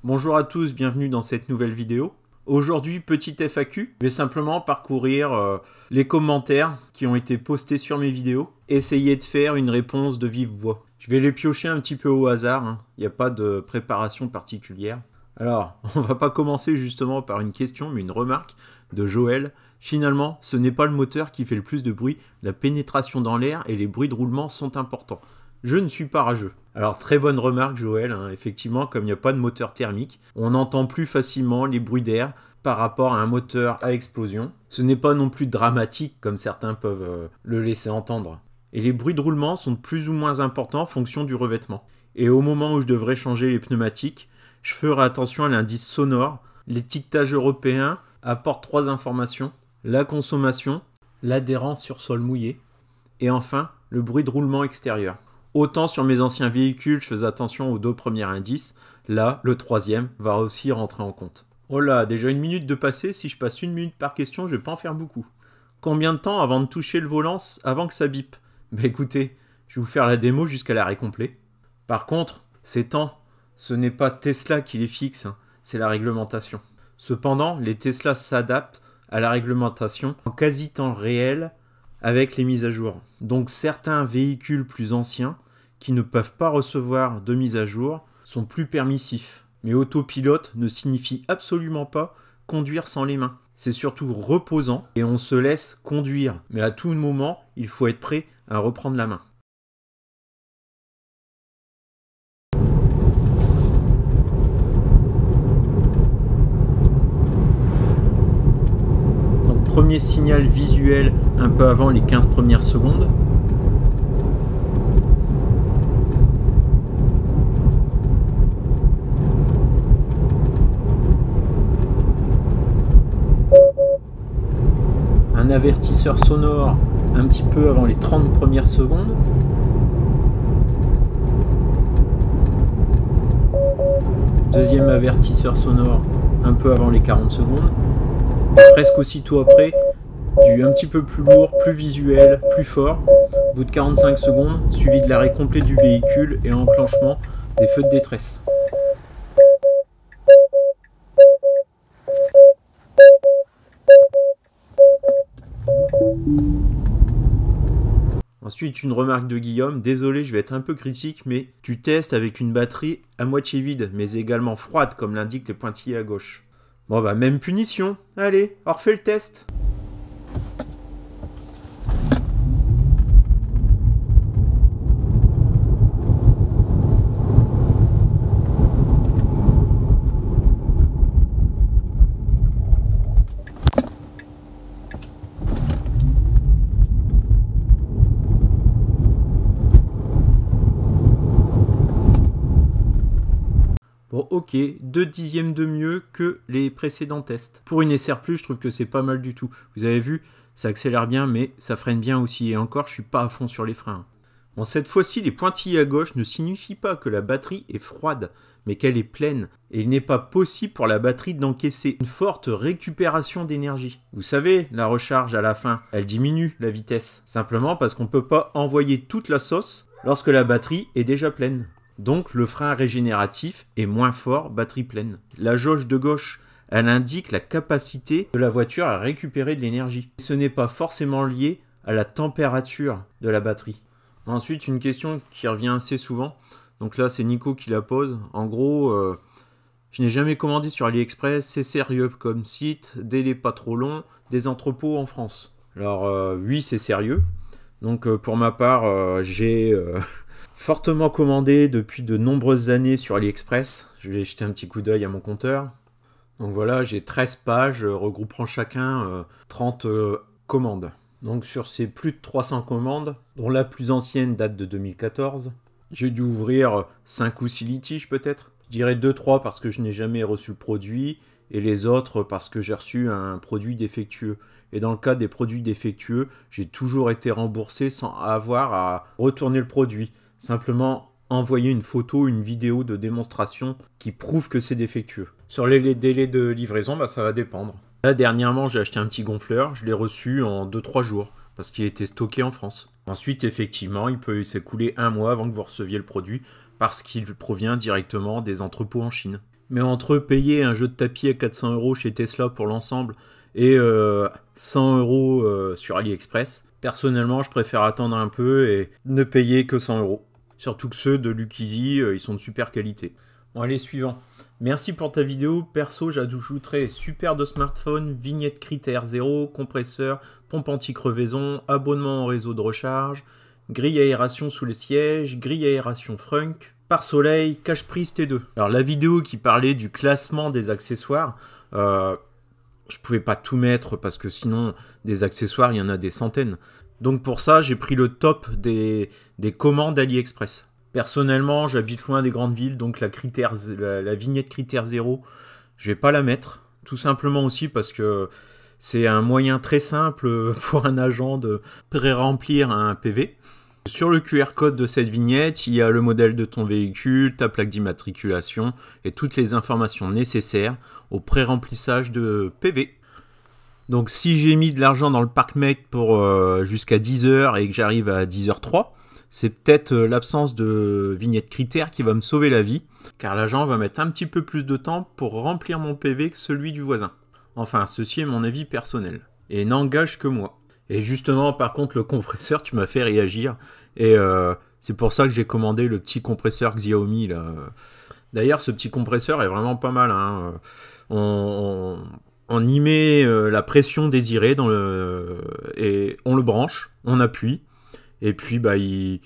Bonjour à tous, bienvenue dans cette nouvelle vidéo. Aujourd'hui, petite FAQ, je vais simplement parcourir les commentaires qui ont été postés sur mes vidéos, essayer de faire une réponse de vive voix. Je vais les piocher un petit peu au hasard, il n'y a pas de préparation particulière. Alors, on va pas commencer justement par une question, mais une remarque de Joël. Finalement, ce n'est pas le moteur qui fait le plus de bruit, la pénétration dans l'air et les bruits de roulement sont importants. Je ne suis pas rageux. Alors très bonne remarque Joël, effectivement comme il n'y a pas de moteur thermique, on entend plus facilement les bruits d'air par rapport à un moteur à explosion. Ce n'est pas non plus dramatique comme certains peuvent le laisser entendre. Et les bruits de roulement sont plus ou moins importants en fonction du revêtement. Et au moment où je devrais changer les pneumatiques, je ferai attention à l'indice sonore. L'étiquetage européen apporte 3 informations: la consommation, l'adhérence sur sol mouillé, et enfin le bruit de roulement extérieur. Autant sur mes anciens véhicules, je faisais attention aux 2 premiers indices. Là, le 3e va aussi rentrer en compte. Oh là, déjà 1 minute de passé. Si je passe 1 minute par question, je vais pas en faire beaucoup. Combien de temps avant de toucher le volant, avant que ça bip? Bah écoutez, je vais vous faire la démo jusqu'à l'arrêt complet. Par contre, ces temps, ce n'est pas Tesla qui les fixe, c'est la réglementation. Cependant, les Tesla s'adaptent à la réglementation en quasi temps réel avec les mises à jour. Donc certains véhicules plus anciens qui ne peuvent pas recevoir de mise à jour sont plus permissifs. Mais autopilote ne signifie absolument pas conduire sans les mains. C'est surtout reposant et on se laisse conduire. Mais à tout moment, il faut être prêt à reprendre la main. Donc premier signal visuel un peu avant les 15 premières secondes. Un avertisseur sonore un petit peu avant les 30 premières secondes. Deuxième avertisseur sonore un peu avant les 40 secondes. Et presque aussitôt après, du un petit peu plus lourd, plus visuel, plus fort, au bout de 45 secondes, suivi de l'arrêt complet du véhicule et l'enclenchement des feux de détresse. Ensuite, une remarque de Guillaume: désolé, je vais être un peu critique, mais tu testes avec une batterie à moitié vide, mais également froide, comme l'indiquent les pointillés à gauche. Bon bah, même punition. Allez, on refait le test. Bon ok, 2 dixièmes de mieux que les précédents tests. Pour une SR+, je trouve que c'est pas mal du tout. Vous avez vu, ça accélère bien, mais ça freine bien aussi. Et encore, je suis pas à fond sur les freins. Bon, cette fois-ci, les pointillés à gauche ne signifient pas que la batterie est froide, mais qu'elle est pleine. Et il n'est pas possible pour la batterie d'encaisser une forte récupération d'énergie. Vous savez, la recharge à la fin, elle diminue la vitesse. Simplement parce qu'on ne peut pas envoyer toute la sauce lorsque la batterie est déjà pleine. Donc le frein régénératif est moins fort, batterie pleine. La jauge de gauche, elle indique la capacité de la voiture à récupérer de l'énergie. Ce n'est pas forcément lié à la température de la batterie. Ensuite, une question qui revient assez souvent. Donc là, c'est Nico qui la pose. En gros, je n'ai jamais commandé sur AliExpress, c'est sérieux comme site, délai pas trop long, des entrepôts en France. Alors oui, c'est sérieux. Donc pour ma part, j'ai fortement commandé depuis de nombreuses années sur AliExpress. Je vais jeter un petit coup d'œil à mon compteur. Donc voilà, j'ai 13 pages regroupant chacun 30 commandes. Donc sur ces plus de 300 commandes, dont la plus ancienne date de 2014, j'ai dû ouvrir 5 ou 6 litiges peut-être. Je dirais 2-3 parce que je n'ai jamais reçu le produit et les autres parce que j'ai reçu un produit défectueux. Et dans le cas des produits défectueux, j'ai toujours été remboursé sans avoir à retourner le produit. Simplement envoyer une photo, une vidéo de démonstration qui prouve que c'est défectueux. Sur les délais de livraison, bah, ça va dépendre. Là, dernièrement, j'ai acheté un petit gonfleur, je l'ai reçu en 2-3 jours parce qu'il était stocké en France. Ensuite, effectivement, il peut s'écouler 1 mois avant que vous receviez le produit parce qu'il provient directement des entrepôts en Chine. Mais entre payer un jeu de tapis à 400 € chez Tesla pour l'ensemble et 100 € sur AliExpress, personnellement, je préfère attendre un peu et ne payer que 100 €. Surtout que ceux de Lukeezy, ils sont de super qualité. Bon, allez, suivant. Merci pour ta vidéo. Perso, j'ajouterai super de smartphone, vignette critère 0, compresseur, pompe anti-crevaison, abonnement au réseau de recharge, grille aération sous le siège, grille aération frunk, pare-soleil, cache-prise T2. Alors la vidéo qui parlait du classement des accessoires, je pouvais pas tout mettre parce que sinon des accessoires il y en a des centaines. Donc pour ça j'ai pris le top des commandes AliExpress. Personnellement j'habite loin des grandes villes, donc la vignette critère 0 je vais pas la mettre. Tout simplement aussi parce que c'est un moyen très simple pour un agent de pré-remplir un PV. Sur le QR code de cette vignette, il y a le modèle de ton véhicule, ta plaque d'immatriculation et toutes les informations nécessaires au pré-remplissage de PV. Donc si j'ai mis de l'argent dans le ParkMate pour jusqu'à 10 h et que j'arrive à 10h03, c'est peut-être l'absence de vignette critère qui va me sauver la vie, car l'agent va mettre un petit peu plus de temps pour remplir mon PV que celui du voisin. Enfin, ceci est mon avis personnel, et n'engage que moi. Et justement, par contre, le compresseur, tu m'as fait réagir. Et c'est pour ça que j'ai commandé le petit compresseur Xiaomi. D'ailleurs, ce petit compresseur est vraiment pas mal. Hein. On y met la pression désirée et on le branche, on appuie. Et puis, bah, il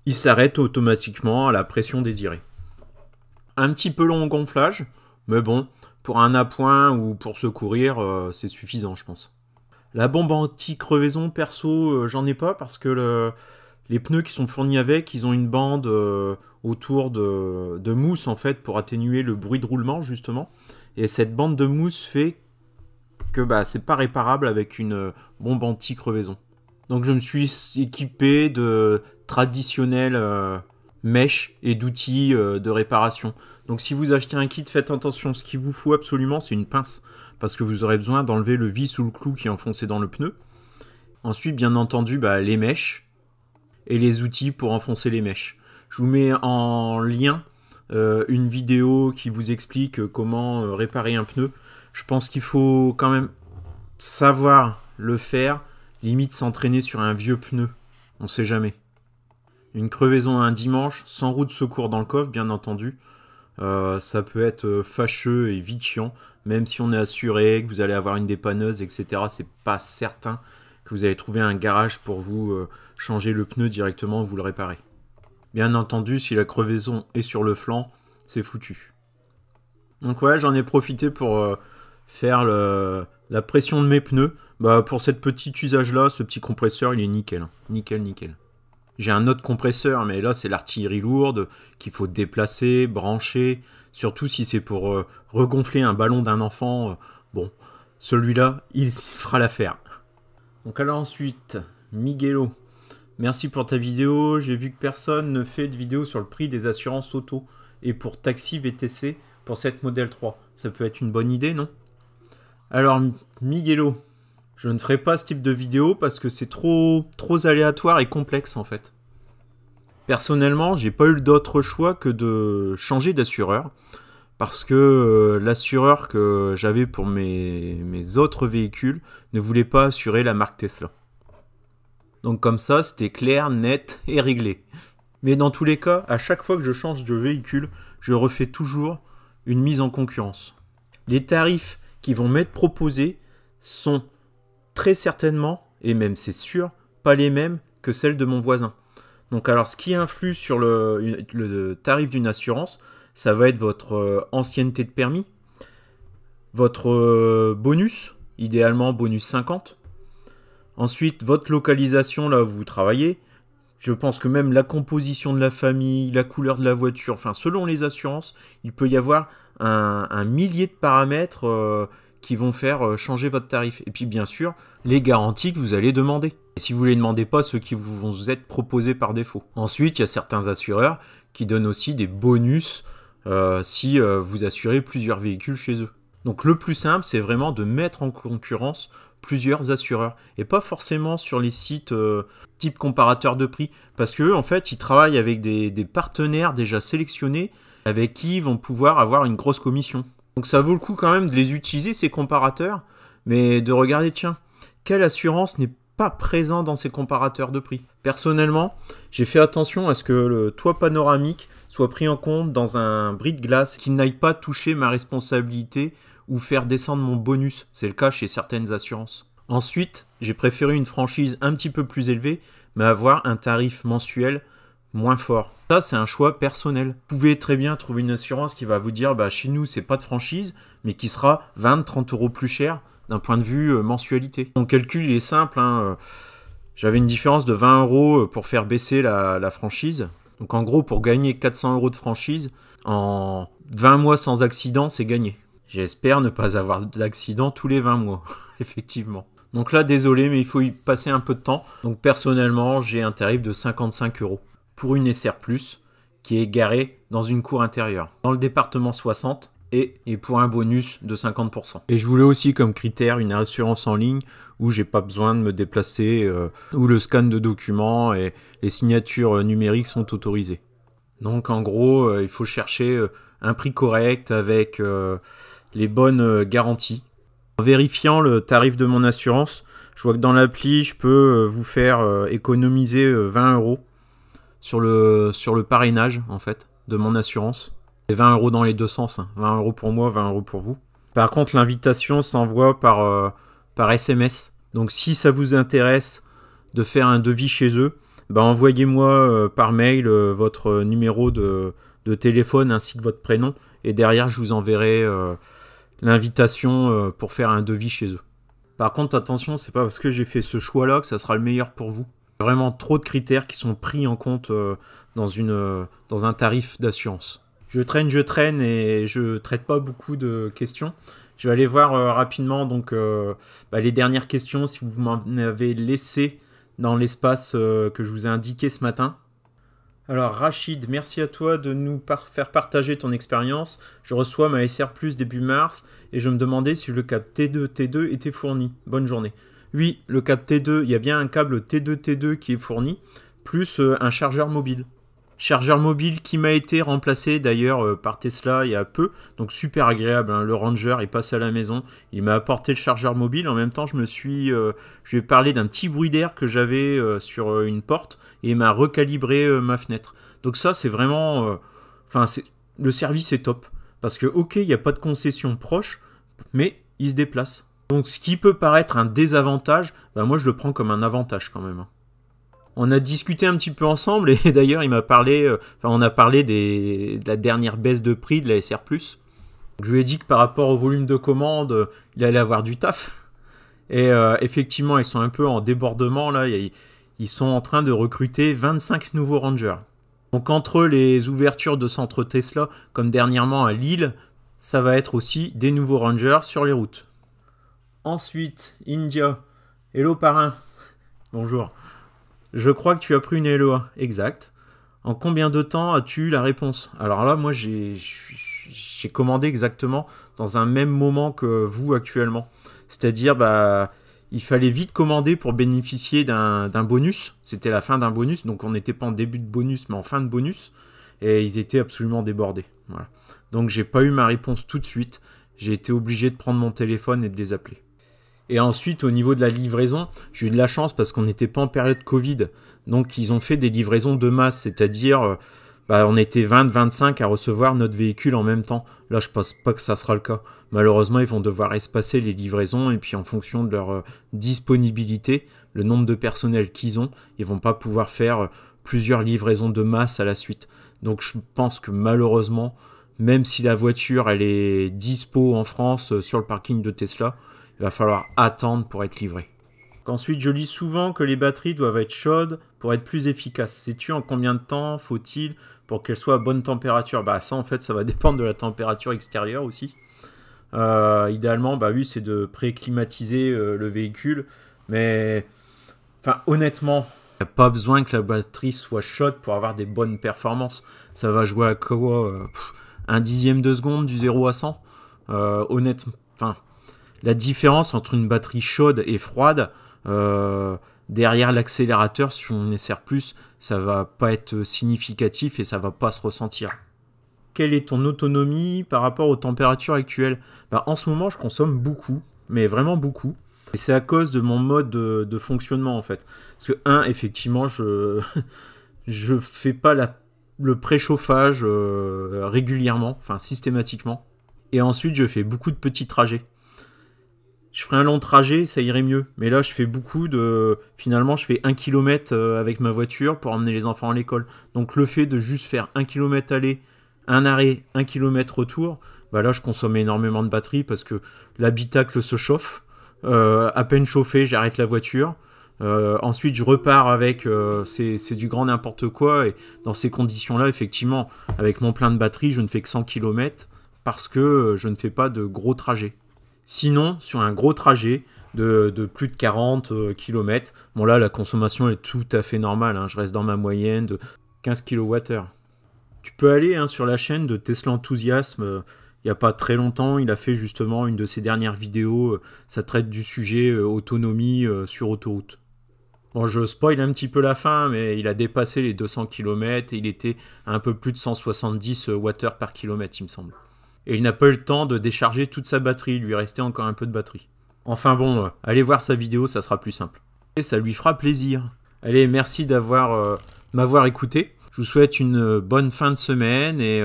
s'arrête automatiquement à la pression désirée. Un petit peu long au gonflage, mais bon, pour un appoint ou pour secourir, c'est suffisant, je pense. La bombe anti-crevaison, perso, j'en ai pas parce que les pneus qui sont fournis avec, ils ont une bande autour de mousse en fait pour atténuer le bruit de roulement justement. Et cette bande de mousse fait que bah, c'est pas réparable avec une bombe anti-crevaison. Donc je me suis équipé de traditionnelles mèches et d'outils de réparation. Donc si vous achetez un kit, faites attention, ce qu'il vous faut absolument c'est une pince. Parce que vous aurez besoin d'enlever le vis ou le clou qui est enfoncé dans le pneu. Ensuite, bien entendu, bah, les mèches et les outils pour enfoncer les mèches. Je vous mets en lien une vidéo qui vous explique comment réparer un pneu. Je pense qu'il faut quand même savoir le faire, limite s'entraîner sur un vieux pneu. On ne sait jamais. Une crevaison un dimanche, sans roue de secours dans le coffre, bien entendu. Ça peut être fâcheux et vite chiant, même si on est assuré que vous allez avoir une dépanneuse, etc. C'est pas certain que vous allez trouver un garage pour vous changer le pneu directement, vous le réparer. Bien entendu, si la crevaison est sur le flanc, c'est foutu. Donc ouais, j'en ai profité pour faire la pression de mes pneus. Bah, pour cette petite usage-là, ce petit compresseur, il est nickel. Nickel, nickel. J'ai un autre compresseur, mais là, c'est l'artillerie lourde qu'il faut déplacer, brancher. Surtout si c'est pour regonfler un ballon d'un enfant. Bon, celui-là, il fera l'affaire. Donc alors ensuite, Miguelo. Merci pour ta vidéo. J'ai vu que personne ne fait de vidéo sur le prix des assurances auto. Et pour taxi VTC pour cette modèle 3. Ça peut être une bonne idée, non? Alors, Miguelo. Je ne ferai pas ce type de vidéo parce que c'est trop aléatoire et complexe en fait. Personnellement, j'ai pas eu d'autre choix que de changer d'assureur parce que l'assureur que j'avais pour mes autres véhicules ne voulait pas assurer la marque Tesla. Donc comme ça, c'était clair, net et réglé. Mais dans tous les cas, à chaque fois que je change de véhicule, je refais toujours une mise en concurrence. Les tarifs qui vont m'être proposés sont très certainement, et même c'est sûr, pas les mêmes que celles de mon voisin. Donc alors ce qui influe sur le tarif d'une assurance, ça va être votre ancienneté de permis, votre bonus, idéalement bonus 50. Ensuite, votre localisation, là où vous travaillez. Je pense que même la composition de la famille, la couleur de la voiture, enfin selon les assurances, il peut y avoir un millier de paramètres qui vont faire changer votre tarif. Et puis bien sûr, les garanties que vous allez demander. Et si vous ne les demandez pas, ceux qui vont vous être proposés par défaut. Ensuite, il y a certains assureurs qui donnent aussi des bonus si vous assurez plusieurs véhicules chez eux. Donc le plus simple, c'est vraiment de mettre en concurrence plusieurs assureurs. Et pas forcément sur les sites type comparateur de prix. Parce qu'eux, en fait, ils travaillent avec des partenaires déjà sélectionnés avec qui ils vont pouvoir avoir une grosse commission. Donc ça vaut le coup quand même de les utiliser, ces comparateurs, mais de regarder, tiens, quelle assurance n'est pas présente dans ces comparateurs de prix. Personnellement, j'ai fait attention à ce que le toit panoramique soit pris en compte dans un bris de glace, qu'il n'aille pas toucher ma responsabilité ou faire descendre mon bonus. C'est le cas chez certaines assurances. Ensuite, j'ai préféré une franchise un petit peu plus élevée, mais avoir un tarif mensuel moins fort. Ça, c'est un choix personnel. Vous pouvez très bien trouver une assurance qui va vous dire, bah, chez nous, c'est pas de franchise, mais qui sera 20-30 € plus cher d'un point de vue mensualité. Mon calcul, il est simple. J'avais une différence de 20 € pour faire baisser la franchise. Donc en gros, pour gagner 400 € de franchise, en 20 mois sans accident, c'est gagné. J'espère ne pas avoir d'accident tous les 20 mois, effectivement. Donc là, désolé, mais il faut y passer un peu de temps. Donc personnellement, j'ai un tarif de 55 € pour une SR+, qui est garée dans une cour intérieure. Dans le département 60, et pour un bonus de 50%. Et je voulais aussi comme critère une assurance en ligne où j'ai pas besoin de me déplacer, où le scan de documents et les signatures numériques sont autorisées. Donc en gros, il faut chercher un prix correct avec les bonnes garanties. En vérifiant le tarif de mon assurance, je vois que dans l'appli, je peux vous faire économiser 20 € sur le parrainage en fait de mon assurance. C'est 20 € dans les deux sens, hein. 20 € pour moi, 20 € pour vous. Par contre, l'invitation s'envoie par SMS. Donc si ça vous intéresse de faire un devis chez eux, bah, envoyez-moi par mail votre numéro de téléphone ainsi que votre prénom. Et derrière, je vous enverrai l'invitation pour faire un devis chez eux. Par contre, attention, c'est pas parce que j'ai fait ce choix-là que ça sera le meilleur pour vous. Il y a vraiment trop de critères qui sont pris en compte dans un tarif d'assurance. Je traîne et je traite pas beaucoup de questions. Je vais aller voir rapidement donc, les dernières questions si vous m'en avez laissé dans l'espace que je vous ai indiqué ce matin. Alors Rachid, merci à toi de nous faire partager ton expérience. Je reçois ma SR+ début mars et je me demandais si le câble T2 était fourni. Bonne journée. Oui, le câble T2, il y a bien un câble T2 qui est fourni, plus un chargeur mobile. Chargeur mobile qui m'a été remplacé d'ailleurs par Tesla il y a peu, donc super agréable, hein. Le Ranger est passé à la maison, il m'a apporté le chargeur mobile, en même temps je lui ai parlé d'un petit bruit d'air que j'avais sur une porte et il m'a recalibré ma fenêtre. Donc ça c'est vraiment, le service est top, parce que ok il n'y a pas de concession proche, mais il se déplace. Donc ce qui peut paraître un désavantage, moi je le prends comme un avantage quand même. On a discuté un petit peu ensemble et d'ailleurs on a parlé de la dernière baisse de prix de la SR+. Je lui ai dit que par rapport au volume de commandes, il allait avoir du taf. Et effectivement, ils sont un peu en débordement là. Ils sont en train de recruter 25 nouveaux Rangers. Donc entre les ouvertures de centres Tesla, comme dernièrement à Lille, ça va être aussi des nouveaux Rangers sur les routes. Ensuite, India. Hello parrain. Bonjour. Je crois que tu as pris une LEA. Exact. En combien de temps as-tu eu la réponse? Alors là, moi, j'ai commandé exactement dans un même moment que vous actuellement. C'est-à-dire, il fallait vite commander pour bénéficier d'un bonus. C'était la fin d'un bonus, donc on n'était pas en début de bonus, mais en fin de bonus. Et ils étaient absolument débordés. Voilà. Donc j'ai pas eu ma réponse tout de suite. J'ai été obligé de prendre mon téléphone et de les appeler. Et ensuite, au niveau de la livraison, j'ai eu de la chance parce qu'on n'était pas en période Covid. Donc, ils ont fait des livraisons de masse, c'est-à-dire, on était 20-25 à recevoir notre véhicule en même temps. Là, je pense pas que ça sera le cas. Malheureusement, ils vont devoir espacer les livraisons et puis en fonction de leur disponibilité, le nombre de personnel qu'ils ont, ils vont pas pouvoir faire plusieurs livraisons de masse à la suite. Donc, je pense que malheureusement, même si la voiture, elle est dispo en France sur le parking de Tesla, il va falloir attendre pour être livré. Ensuite, je lis souvent que les batteries doivent être chaudes pour être plus efficaces. Sais-tu en combien de temps faut-il pour qu'elles soient à bonne température? Ça, en fait, ça va dépendre de la température extérieure aussi. Idéalement, oui, c'est de pré-climatiser le véhicule. Mais, honnêtement, il n'y a pas besoin que la batterie soit chaude pour avoir des bonnes performances. Ça va jouer à quoi? Un dixième de seconde du 0 à 100. Honnêtement, la différence entre une batterie chaude et froide, derrière l'accélérateur sur une SR+, ça va pas être significatif et ça va pas se ressentir. quelle est ton autonomie par rapport aux températures actuelles? Bah, en ce moment, je consomme beaucoup, mais vraiment beaucoup. Et c'est à cause de mon mode de fonctionnement, en fait. Parce que, effectivement, je fais pas le préchauffage régulièrement, enfin systématiquement. Et ensuite, je fais beaucoup de petits trajets. Je ferais un long trajet, ça irait mieux. Mais là, je fais beaucoup de... Finalement, je fais 1 km avec ma voiture pour emmener les enfants à l'école. Donc le fait de juste faire 1 km aller, un arrêt, 1 km retour, bah là, je consomme énormément de batterie parce que l'habitacle se chauffe. À peine chauffé, j'arrête la voiture. Ensuite, je repars avec... c'est du grand n'importe quoi. Et dans ces conditions-là, effectivement, avec mon plein de batterie, je ne fais que 100 km parce que je ne fais pas de gros trajets. Sinon, sur un gros trajet de plus de 40 km, bon là, la consommation est tout à fait normale. Hein, je reste dans ma moyenne de 15 kWh. Tu peux aller sur la chaîne de Tesla Enthusiasm. Il n'y a pas très longtemps, il a fait justement une de ses dernières vidéos. Ça traite du sujet autonomie sur autoroute. Bon, je spoil un petit peu la fin, mais il a dépassé les 200 km et il était à un peu plus de 170 Wh par kilomètre, il me semble. Et il n'a pas eu le temps de décharger toute sa batterie, il lui restait encore un peu de batterie. Enfin bon, allez voir sa vidéo, ça sera plus simple. Et ça lui fera plaisir. Allez, merci m'avoir écouté. Je vous souhaite une bonne fin de semaine et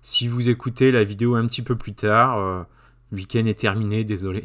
si vous écoutez la vidéo un petit peu plus tard, le week-end est terminé, désolé.